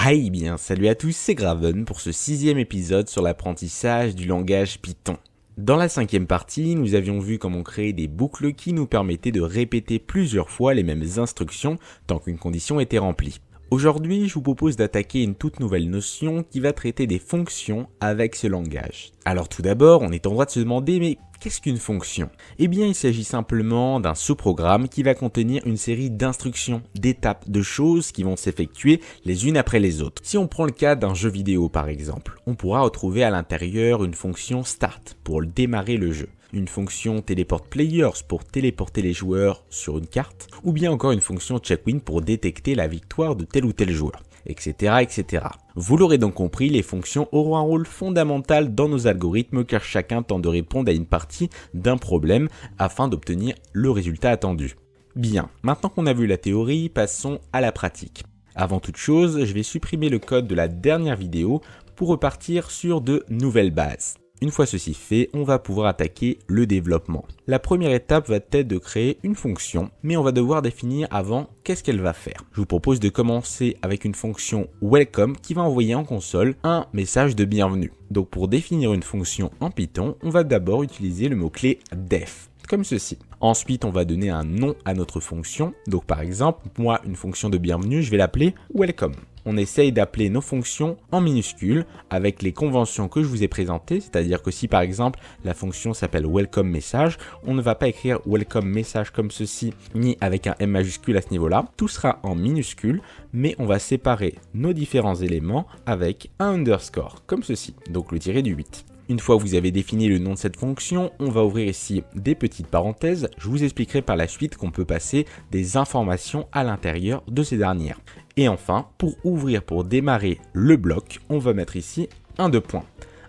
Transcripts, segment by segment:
Hi, bien, salut à tous, c'est Graven pour ce 6e épisode sur l'apprentissage du langage Python. Dans la 5e partie, nous avions vu comment créer des boucles qui nous permettaient de répéter plusieurs fois les mêmes instructions tant qu'une condition était remplie. Aujourd'hui, je vous propose d'attaquer une toute nouvelle notion qui va traiter des fonctions avec ce langage. Alors tout d'abord, on est en droit de se demander, mais qu'est-ce qu'une fonction ? Eh bien, il s'agit simplement d'un sous-programme qui va contenir une série d'instructions, d'étapes, de choses qui vont s'effectuer les unes après les autres. Si on prend le cas d'un jeu vidéo par exemple, on pourra retrouver à l'intérieur une fonction start pour démarrer le jeu, une fonction teleport players pour téléporter les joueurs sur une carte, ou bien encore une fonction check-win pour détecter la victoire de tel ou tel joueur, etc., etc. Vous l'aurez donc compris, les fonctions auront un rôle fondamental dans nos algorithmes car chacun tente de répondre à une partie d'un problème afin d'obtenir le résultat attendu. Bien, maintenant qu'on a vu la théorie, passons à la pratique. Avant toute chose, je vais supprimer le code de la dernière vidéo pour repartir sur de nouvelles bases. Une fois ceci fait, on va pouvoir attaquer le développement. La première étape va être de créer une fonction, mais on va devoir définir avant qu'est-ce qu'elle va faire. Je vous propose de commencer avec une fonction welcome qui va envoyer en console un message de bienvenue. Donc pour définir une fonction en Python, on va d'abord utiliser le mot-clé def, comme ceci. Ensuite, on va donner un nom à notre fonction. Donc par exemple, moi, une fonction de bienvenue, je vais l'appeler welcome. On essaye d'appeler nos fonctions en minuscules avec les conventions que je vous ai présentées, c'est-à-dire que si par exemple la fonction s'appelle welcome message, on ne va pas écrire welcome message comme ceci, ni avec un M majuscule à ce niveau-là, tout sera en minuscule, mais on va séparer nos différents éléments avec un underscore, comme ceci, donc le tiré du 8. Une fois que vous avez défini le nom de cette fonction, on va ouvrir ici des petites parenthèses. Je vous expliquerai par la suite qu'on peut passer des informations à l'intérieur de ces dernières. Et enfin, pour démarrer le bloc, on va mettre ici un 2 points.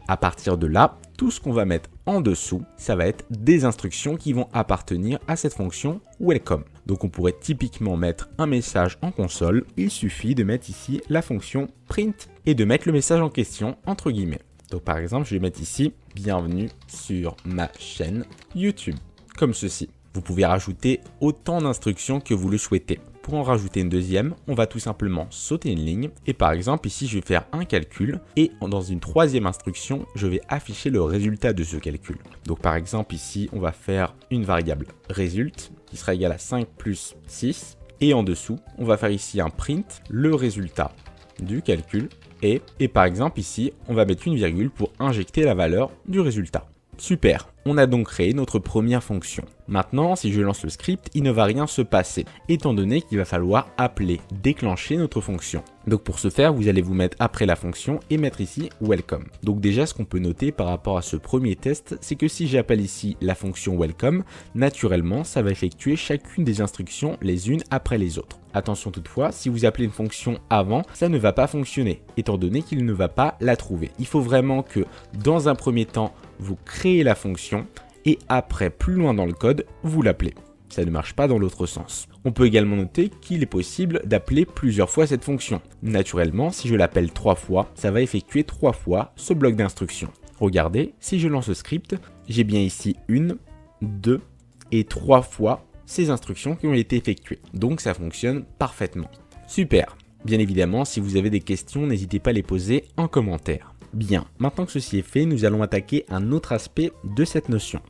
À partir de là, tout ce qu'on va mettre en dessous, ça va être des instructions qui vont appartenir à cette fonction welcome. Donc on pourrait typiquement mettre un message en console. Il suffit de mettre ici la fonction print et de mettre le message en question entre guillemets. Donc par exemple, je vais mettre ici « Bienvenue sur ma chaîne YouTube », comme ceci. Vous pouvez rajouter autant d'instructions que vous le souhaitez. Pour en rajouter une deuxième, on va tout simplement sauter une ligne. Et par exemple, ici, je vais faire un calcul. Et dans une troisième instruction, je vais afficher le résultat de ce calcul. Donc par exemple, ici, on va faire une variable result qui sera égale à 5 plus 6. Et en dessous, on va faire ici un print, le résultat du calcul. Et par exemple ici, on va mettre une virgule pour injecter la valeur du résultat. Super, on a donc créé notre première fonction. Maintenant, si je lance le script, il ne va rien se passer, étant donné qu'il va falloir appeler, déclencher notre fonction. Donc pour ce faire, vous allez vous mettre après la fonction et mettre ici welcome. Donc déjà, ce qu'on peut noter par rapport à ce premier test, c'est que si j'appelle ici la fonction welcome, naturellement, ça va effectuer chacune des instructions les unes après les autres. Attention toutefois, si vous appelez une fonction avant, ça ne va pas fonctionner, étant donné qu'il ne va pas la trouver. Il faut vraiment que, dans un premier temps, vous créez la fonction et après, plus loin dans le code, vous l'appelez. Ça ne marche pas dans l'autre sens. On peut également noter qu'il est possible d'appeler plusieurs fois cette fonction. Naturellement, si je l'appelle 3 fois, ça va effectuer 3 fois ce bloc d'instructions. Regardez, si je lance le script, j'ai bien ici 1, 2 et 3 fois ces instructions qui ont été effectuées. Donc ça fonctionne parfaitement. Super. Bien évidemment, si vous avez des questions, n'hésitez pas à les poser en commentaire. Bien, maintenant que ceci est fait, nous allons attaquer un autre aspect de cette notion.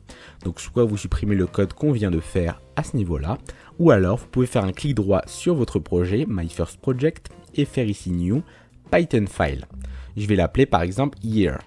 Donc soit vous supprimez le code qu'on vient de faire à ce niveau-là, ou alors vous pouvez faire un clic droit sur votre projet, My First Project, et faire ici New, Python File. Je vais l'appeler par exemple Year,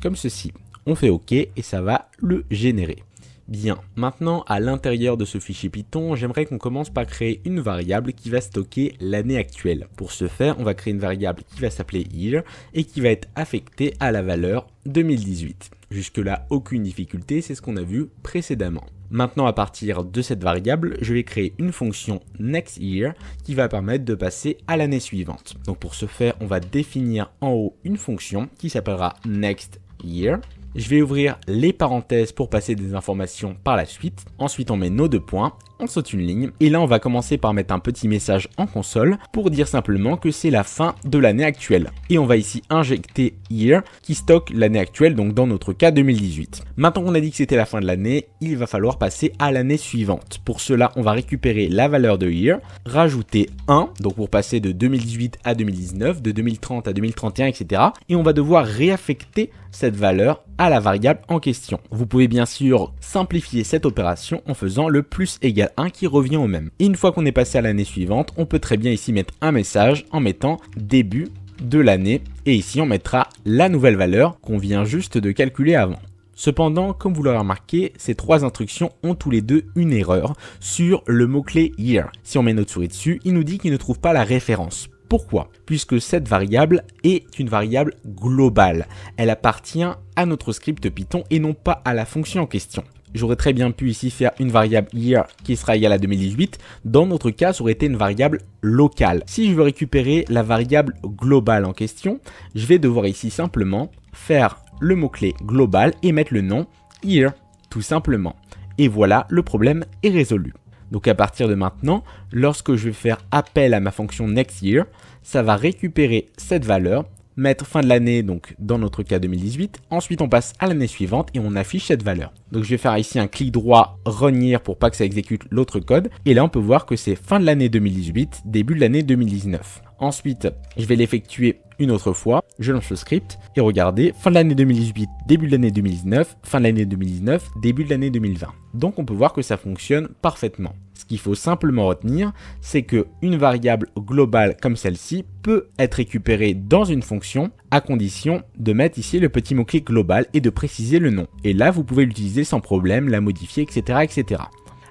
comme ceci. On fait OK et ça va le générer. Bien, maintenant à l'intérieur de ce fichier Python, j'aimerais qu'on commence par créer une variable qui va stocker l'année actuelle. Pour ce faire, on va créer une variable qui va s'appeler year et qui va être affectée à la valeur 2018. Jusque-là, aucune difficulté, c'est ce qu'on a vu précédemment. Maintenant, à partir de cette variable, je vais créer une fonction nextYear qui va permettre de passer à l'année suivante. Donc pour ce faire, on va définir en haut une fonction qui s'appellera nextYear. Je vais ouvrir les parenthèses pour passer des informations par la suite. Ensuite, on met nos 2 points on saute une ligne et là on va commencer par mettre un petit message en console pour dire simplement que c'est la fin de l'année actuelle. Et on va ici injecter year qui stocke l'année actuelle, donc dans notre cas 2018. Maintenant qu'on a dit que c'était la fin de l'année, il va falloir passer à l'année suivante. Pour cela, on va récupérer la valeur de year, rajouter 1, donc pour passer de 2018 à 2019, de 2030 à 2031, etc. Et on va devoir réaffecter cette valeur à la variable en question. Vous pouvez bien sûr simplifier cette opération en faisant le plus égale 1 qui revient au même. Et une fois qu'on est passé à l'année suivante, on peut très bien ici mettre un message en mettant début de l'année et ici on mettra la nouvelle valeur qu'on vient juste de calculer avant. Cependant, comme vous l'aurez remarqué, ces trois instructions ont tous les deux une erreur sur le mot-clé year. Si on met notre souris dessus, il nous dit qu'il ne trouve pas la référence. Pourquoi? Puisque cette variable est une variable globale. Elle appartient à notre script Python et non pas à la fonction en question. J'aurais très bien pu ici faire une variable year qui sera égale à 2018. Dans notre cas, ça aurait été une variable locale. Si je veux récupérer la variable globale en question, je vais devoir ici simplement faire le mot-clé global et mettre le nom year, tout simplement. Et voilà, le problème est résolu. Donc à partir de maintenant, lorsque je vais faire appel à ma fonction nextYear, ça va récupérer cette valeur, mettre fin de l'année, donc dans notre cas 2018. Ensuite, on passe à l'année suivante et on affiche cette valeur. Donc je vais faire ici un clic droit run year pour pas que ça exécute l'autre code. Et là, on peut voir que c'est fin de l'année 2018, début de l'année 2019. Ensuite, je vais l'effectuer une autre fois, je lance le script et regardez, fin de l'année 2018, début de l'année 2019, fin de l'année 2019, début de l'année 2020. Donc on peut voir que ça fonctionne parfaitement. Ce qu'il faut simplement retenir, c'est qu'une variable globale comme celle-ci peut être récupérée dans une fonction à condition de mettre ici le petit mot-clé global et de préciser le nom. Et là, vous pouvez l'utiliser sans problème, la modifier, etc., etc.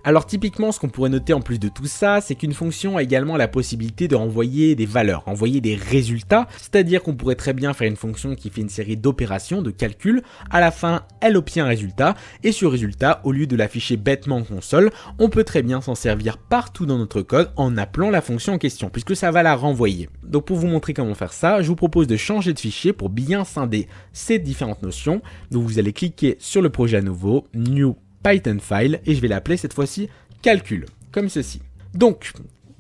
Alors typiquement, ce qu'on pourrait noter en plus de tout ça, c'est qu'une fonction a également la possibilité de renvoyer des valeurs, renvoyer des résultats, c'est-à-dire qu'on pourrait très bien faire une fonction qui fait une série d'opérations, de calculs, à la fin, elle obtient un résultat, et ce résultat, au lieu de l'afficher bêtement en console, on peut très bien s'en servir partout dans notre code en appelant la fonction en question, puisque ça va la renvoyer. Donc pour vous montrer comment faire ça, je vous propose de changer de fichier pour bien scinder ces différentes notions. Donc vous allez cliquer sur le projet à nouveau, New Python file, et je vais l'appeler cette fois-ci calcul, comme ceci. Donc,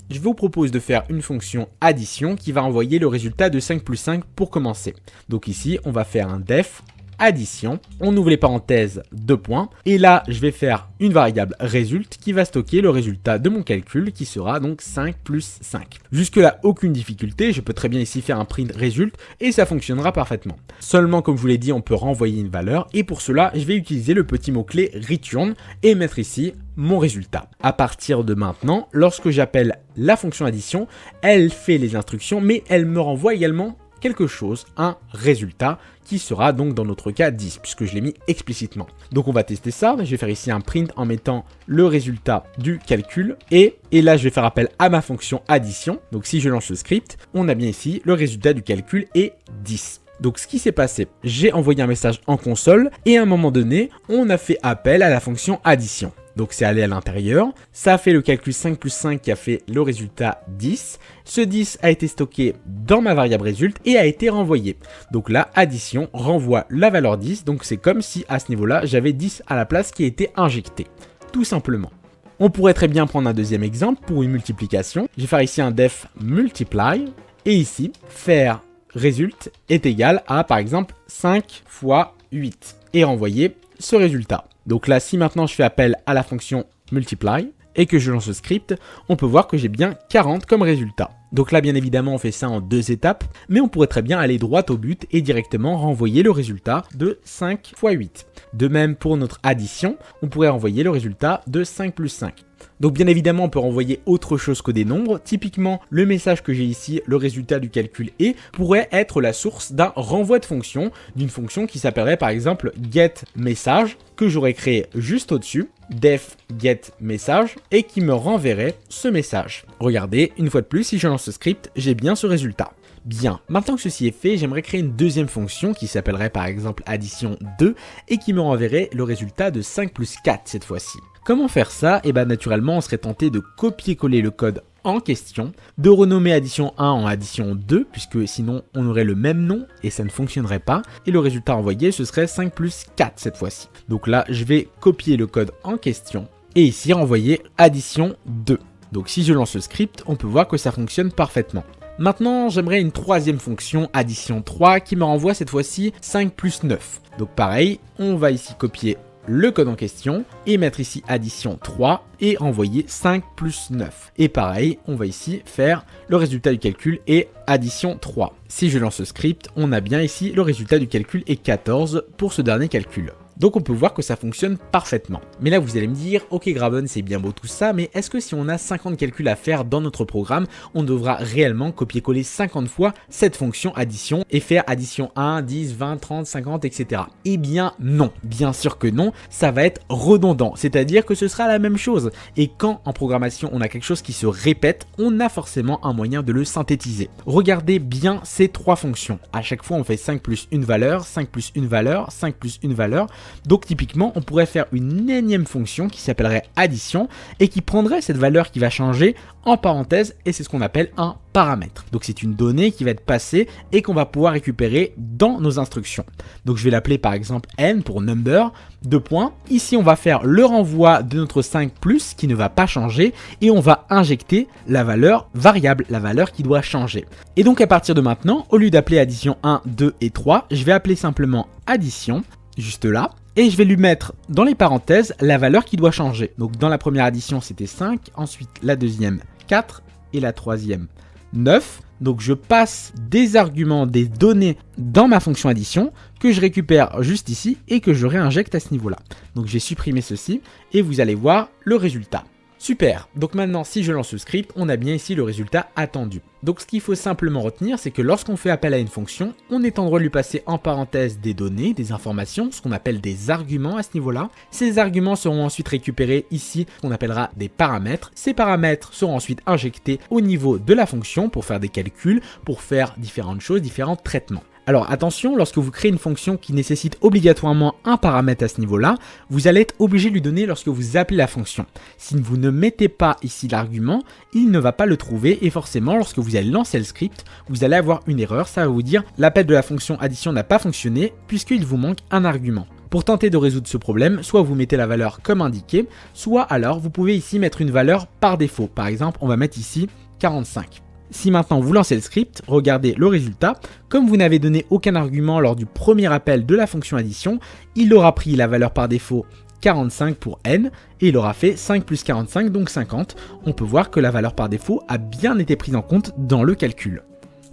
je vous propose de faire une fonction addition qui va envoyer le résultat de 5 plus 5 pour commencer. Donc ici, on va faire un def addition, on ouvre les parenthèses, 2 points, et là, je vais faire une variable result qui va stocker le résultat de mon calcul qui sera donc 5 plus 5. Jusque là, aucune difficulté, je peux très bien ici faire un print result et ça fonctionnera parfaitement. Seulement, comme je vous l'ai dit, on peut renvoyer une valeur et pour cela, je vais utiliser le petit mot-clé return et mettre ici mon résultat. À partir de maintenant, lorsque j'appelle la fonction addition, elle fait les instructions, mais elle me renvoie également quelque chose, un résultat qui sera donc dans notre cas 10 puisque je l'ai mis explicitement. Donc on va tester ça, je vais faire ici un print en mettant le résultat du calcul et là je vais faire appel à ma fonction addition. Donc si je lance le script, on a bien ici le résultat du calcul est 10. Donc ce qui s'est passé, j'ai envoyé un message en console et à un moment donné, on a fait appel à la fonction addition. Donc c'est allé à l'intérieur, ça a fait le calcul 5 plus 5 qui a fait le résultat 10. Ce 10 a été stocké dans ma variable result et a été renvoyé. Donc là, addition renvoie la valeur 10, donc c'est comme si à ce niveau-là, j'avais 10 à la place qui a été injecté, tout simplement. On pourrait très bien prendre un deuxième exemple pour une multiplication. Je vais faire ici un def multiply et ici, faire result est égal à par exemple 5 fois 8 et renvoyer ce résultat. Donc là, si maintenant je fais appel à la fonction multiply et que je lance le script, on peut voir que j'ai bien 40 comme résultat. Donc là, bien évidemment, on fait ça en 2 étapes, mais on pourrait très bien aller droit au but et directement renvoyer le résultat de 5 fois 8. De même, pour notre addition, on pourrait renvoyer le résultat de 5 plus 5. Donc bien évidemment, on peut renvoyer autre chose que des nombres. Typiquement, le message que j'ai ici, le résultat du calcul est, pourrait être la source d'un renvoi de fonction, d'une fonction qui s'appellerait par exemple getMessage, que j'aurais créé juste au-dessus, def getMessage, et qui me renverrait ce message. Regardez, une fois de plus, si je lance ce script, j'ai bien ce résultat. Bien, maintenant que ceci est fait, j'aimerais créer une deuxième fonction qui s'appellerait par exemple addition 2 et qui me renverrait le résultat de 5 plus 4 cette fois-ci. Comment faire ça? Et bien naturellement, on serait tenté de copier-coller le code en question, de renommer addition 1 en addition 2, puisque sinon on aurait le même nom et ça ne fonctionnerait pas, et le résultat envoyé ce serait 5 plus 4 cette fois-ci. Donc là, je vais copier le code en question, et ici renvoyer addition 2. Donc si je lance le script, on peut voir que ça fonctionne parfaitement. Maintenant, j'aimerais une troisième fonction, addition 3, qui me renvoie cette fois-ci 5 plus 9. Donc pareil, on va ici copier le code en question et mettre ici addition 3 et renvoyer 5 plus 9. Et pareil, on va ici faire le résultat du calcul et addition 3. Si je lance le script, on a bien ici le résultat du calcul est 14 pour ce dernier calcul. Donc on peut voir que ça fonctionne parfaitement. Mais là vous allez me dire, ok Graven c'est bien beau tout ça, mais est-ce que si on a 50 calculs à faire dans notre programme, on devra réellement copier-coller 50 fois cette fonction addition et faire addition 1, 10, 20, 30, 50, etc. Eh bien non, bien sûr que non, ça va être redondant, c'est-à-dire que ce sera la même chose. Et quand en programmation on a quelque chose qui se répète, on a forcément un moyen de le synthétiser. Regardez bien ces trois fonctions. À chaque fois on fait 5 plus une valeur, 5 plus une valeur, 5 plus une valeur. Donc typiquement, on pourrait faire une énième fonction qui s'appellerait addition et qui prendrait cette valeur qui va changer en parenthèse et c'est ce qu'on appelle un paramètre. Donc c'est une donnée qui va être passée et qu'on va pouvoir récupérer dans nos instructions. Donc je vais l'appeler par exemple n pour number, 2 points. Ici on va faire le renvoi de notre 5 plus qui ne va pas changer et on va injecter la valeur variable, la valeur qui doit changer. Et donc à partir de maintenant, au lieu d'appeler addition 1, 2 et 3, je vais appeler simplement addition, juste là, et je vais lui mettre dans les parenthèses la valeur qui doit changer. Donc dans la première addition c'était 5, ensuite la deuxième 4 et la troisième 9. Donc je passe des arguments, des données dans ma fonction addition que je récupère juste ici et que je réinjecte à ce niveau-là. Donc j'ai supprimé ceci et vous allez voir le résultat. Super, donc maintenant si je lance ce script, on a bien ici le résultat attendu. Donc ce qu'il faut simplement retenir, c'est que lorsqu'on fait appel à une fonction, on est en droit de lui passer en parenthèse des données, des informations, ce qu'on appelle des arguments à ce niveau-là. Ces arguments seront ensuite récupérés ici, qu'on appellera des paramètres. Ces paramètres seront ensuite injectés au niveau de la fonction pour faire des calculs, pour faire différentes choses, différents traitements. Alors attention, lorsque vous créez une fonction qui nécessite obligatoirement un paramètre à ce niveau-là, vous allez être obligé de lui donner lorsque vous appelez la fonction. Si vous ne mettez pas ici l'argument, il ne va pas le trouver et forcément lorsque vous allez lancer le script, vous allez avoir une erreur, ça va vous dire l'appel de la fonction addition n'a pas fonctionné puisqu'il vous manque un argument. Pour tenter de résoudre ce problème, soit vous mettez la valeur comme indiqué, soit alors vous pouvez ici mettre une valeur par défaut. Par exemple, on va mettre ici 45. Si maintenant vous lancez le script, regardez le résultat. Comme vous n'avez donné aucun argument lors du premier appel de la fonction addition, il aura pris la valeur par défaut 45 pour n et il aura fait 5 plus 45 donc 50. On peut voir que la valeur par défaut a bien été prise en compte dans le calcul.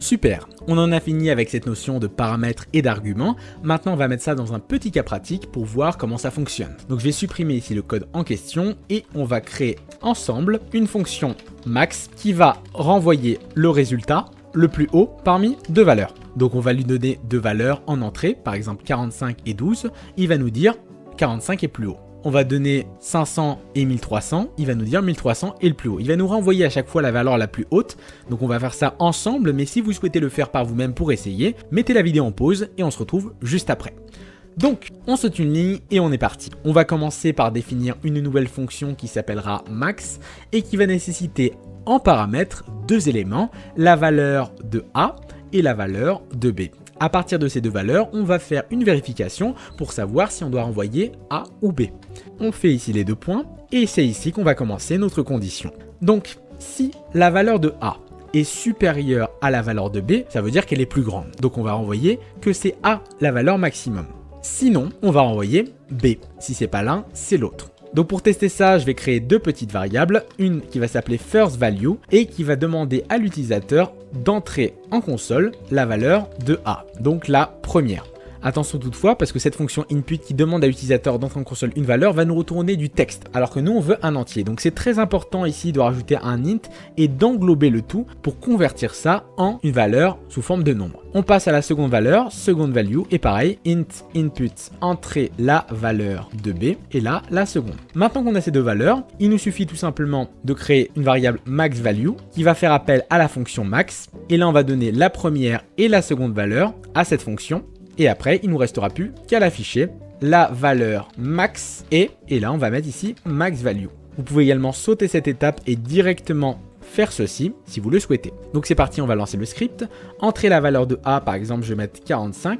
Super, on en a fini avec cette notion de paramètres et d'arguments. Maintenant on va mettre ça dans un petit cas pratique pour voir comment ça fonctionne. Donc je vais supprimer ici le code en question et on va créer ensemble une fonction max qui va renvoyer le résultat le plus haut parmi deux valeurs. Donc on va lui donner deux valeurs en entrée, par exemple 45 et 12, il va nous dire 45 est plus haut. On va donner 500 et 1300, il va nous dire 1300 est le plus haut. Il va nous renvoyer à chaque fois la valeur la plus haute. Donc on va faire ça ensemble, mais si vous souhaitez le faire par vous-même pour essayer, mettez la vidéo en pause et on se retrouve juste après. Donc, on saute une ligne et on est parti. On va commencer par définir une nouvelle fonction qui s'appellera max et qui va nécessiter en paramètre deux éléments, la valeur de A et la valeur de B. À partir de ces deux valeurs, on va faire une vérification pour savoir si on doit renvoyer A ou B. On fait ici les deux points et c'est ici qu'on va commencer notre condition. Donc, si la valeur de A est supérieure à la valeur de B, ça veut dire qu'elle est plus grande. Donc, on va renvoyer que c'est A la valeur maximum. Sinon, on va renvoyer B. Si c'est pas l'un, c'est l'autre. Donc pour tester ça, je vais créer deux petites variables, une qui va s'appeler firstValue et qui va demander à l'utilisateur d'entrer en console la valeur de A, donc la première. Attention toutefois, parce que cette fonction input qui demande à l'utilisateur d'entrer en console une valeur va nous retourner du texte, alors que nous on veut un entier. Donc c'est très important ici de rajouter un int et d'englober le tout pour convertir ça en une valeur sous forme de nombre. On passe à la seconde valeur, second value, et pareil, int input, entrer la valeur de B, et là, la seconde. Maintenant qu'on a ces deux valeurs, il nous suffit tout simplement de créer une variable maxValue qui va faire appel à la fonction max, et là on va donner la première et la seconde valeur à cette fonction. Et après, il ne nous restera plus qu'à l'afficher la valeur max et là, on va mettre ici max value. Vous pouvez également sauter cette étape et directement faire ceci si vous le souhaitez. Donc c'est parti, on va lancer le script. Entrer la valeur de A, par exemple, je vais mettre 45.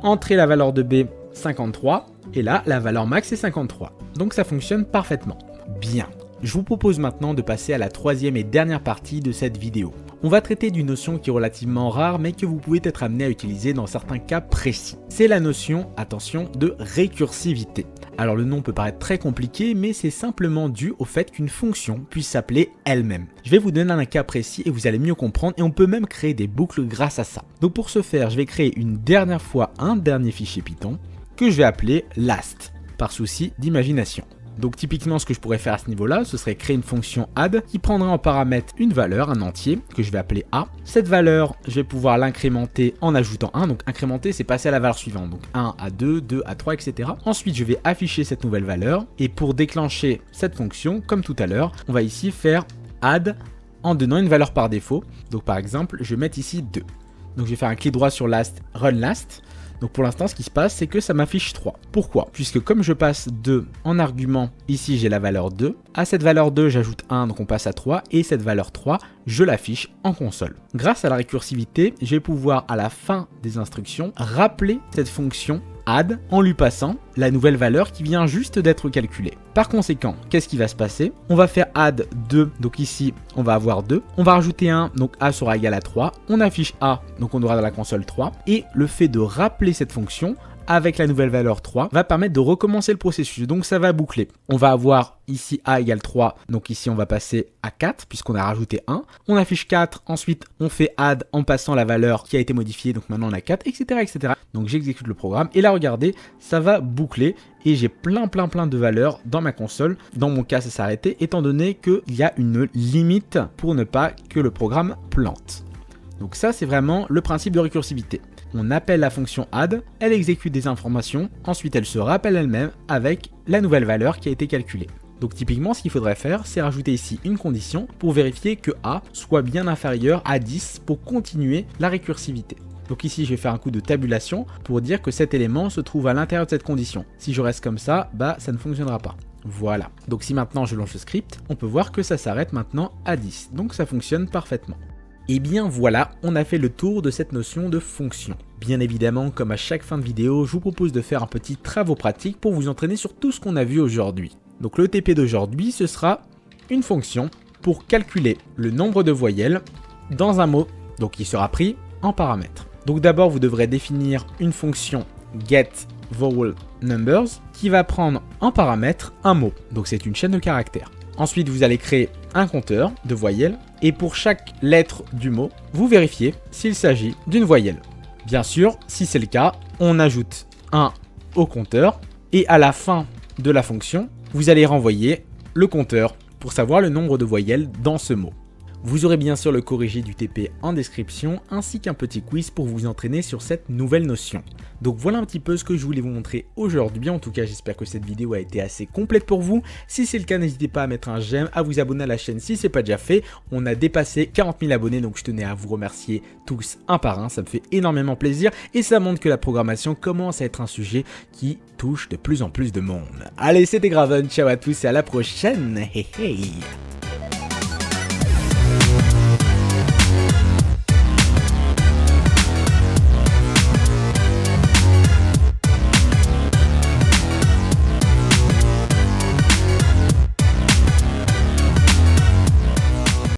Entrer la valeur de B, 53. Et là, la valeur max est 53. Donc ça fonctionne parfaitement. Bien. Je vous propose maintenant de passer à la troisième et dernière partie de cette vidéo. On va traiter d'une notion qui est relativement rare mais que vous pouvez être amené à utiliser dans certains cas précis. C'est la notion, attention, de récursivité. Alors le nom peut paraître très compliqué mais c'est simplement dû au fait qu'une fonction puisse s'appeler elle-même. Je vais vous donner un cas précis et vous allez mieux comprendre et on peut même créer des boucles grâce à ça. Donc pour ce faire, je vais créer une dernière fois un dernier fichier Python que je vais appeler last par souci d'imagination. Donc typiquement ce que je pourrais faire à ce niveau-là, ce serait créer une fonction add qui prendrait en paramètre une valeur, un entier, que je vais appeler a. Cette valeur, je vais pouvoir l'incrémenter en ajoutant 1. Donc incrémenter, c'est passer à la valeur suivante. Donc 1 à 2, 2 à 3, etc. Ensuite, je vais afficher cette nouvelle valeur. Et pour déclencher cette fonction, comme tout à l'heure, on va ici faire add en donnant une valeur par défaut. Donc par exemple, je vais mettre ici 2. Donc je vais faire un clic droit sur last, run last. Donc pour l'instant, ce qui se passe, c'est que ça m'affiche 3. Pourquoi? Puisque comme je passe 2 en argument, ici j'ai la valeur 2. À cette valeur 2, j'ajoute 1, donc on passe à 3. Et cette valeur 3, je l'affiche en console. Grâce à la récursivité, je vais pouvoir à la fin des instructions rappeler cette fonction add en lui passant la nouvelle valeur qui vient juste d'être calculée. Par conséquent, qu'est-ce qui va se passer? On va faire add 2, donc ici on va avoir 2. On va rajouter 1, donc a sera égal à 3. On affiche a, donc on aura dans la console 3. Et le fait de rappeler cette fonction avec la nouvelle valeur 3 va permettre de recommencer le processus. Donc ça va boucler. On va avoir ici a égale 3, donc ici on va passer à 4 puisqu'on a rajouté 1. On affiche 4, ensuite on fait add en passant la valeur qui a été modifiée, donc maintenant on a 4, etc. etc. Donc j'exécute le programme et là regardez, ça va boucler et j'ai plein de valeurs dans ma console. Dans mon cas ça s'est arrêté étant donné qu'il y a une limite pour ne pas que le programme plante. Donc ça c'est vraiment le principe de récursivité. On appelle la fonction add, elle exécute des informations, ensuite elle se rappelle elle-même avec la nouvelle valeur qui a été calculée. Donc typiquement ce qu'il faudrait faire, c'est rajouter ici une condition pour vérifier que a soit bien inférieur à 10 pour continuer la récursivité. Donc ici je vais faire un coup de tabulation pour dire que cet élément se trouve à l'intérieur de cette condition. Si je reste comme ça, ça ne fonctionnera pas. Voilà. Donc si maintenant je lance le script, on peut voir que ça s'arrête maintenant à 10. Donc ça fonctionne parfaitement. Et bien voilà, on a fait le tour de cette notion de fonction. Bien évidemment, comme à chaque fin de vidéo, je vous propose de faire un petit travaux pratique pour vous entraîner sur tout ce qu'on a vu aujourd'hui. Donc le TP d'aujourd'hui, ce sera une fonction pour calculer le nombre de voyelles dans un mot, donc qui sera pris en paramètres. Donc d'abord, vous devrez définir une fonction getVowelNumbers qui va prendre en paramètre un mot, donc c'est une chaîne de caractères. Ensuite, vous allez créer un compteur de voyelles et pour chaque lettre du mot, vous vérifiez s'il s'agit d'une voyelle. Bien sûr, si c'est le cas, on ajoute 1 au compteur et à la fin de la fonction, vous allez renvoyer le compteur pour savoir le nombre de voyelles dans ce mot. Vous aurez bien sûr le corrigé du TP en description ainsi qu'un petit quiz pour vous entraîner sur cette nouvelle notion. Donc voilà un petit peu ce que je voulais vous montrer aujourd'hui. En tout cas, j'espère que cette vidéo a été assez complète pour vous. Si c'est le cas, n'hésitez pas à mettre un j'aime, à vous abonner à la chaîne si ce n'est pas déjà fait. On a dépassé 40 000 abonnés, donc je tenais à vous remercier tous un par un. Ça me fait énormément plaisir et ça montre que la programmation commence à être un sujet qui touche de plus en plus de monde. Allez, c'était Graven, ciao à tous et à la prochaine. Hey, hey.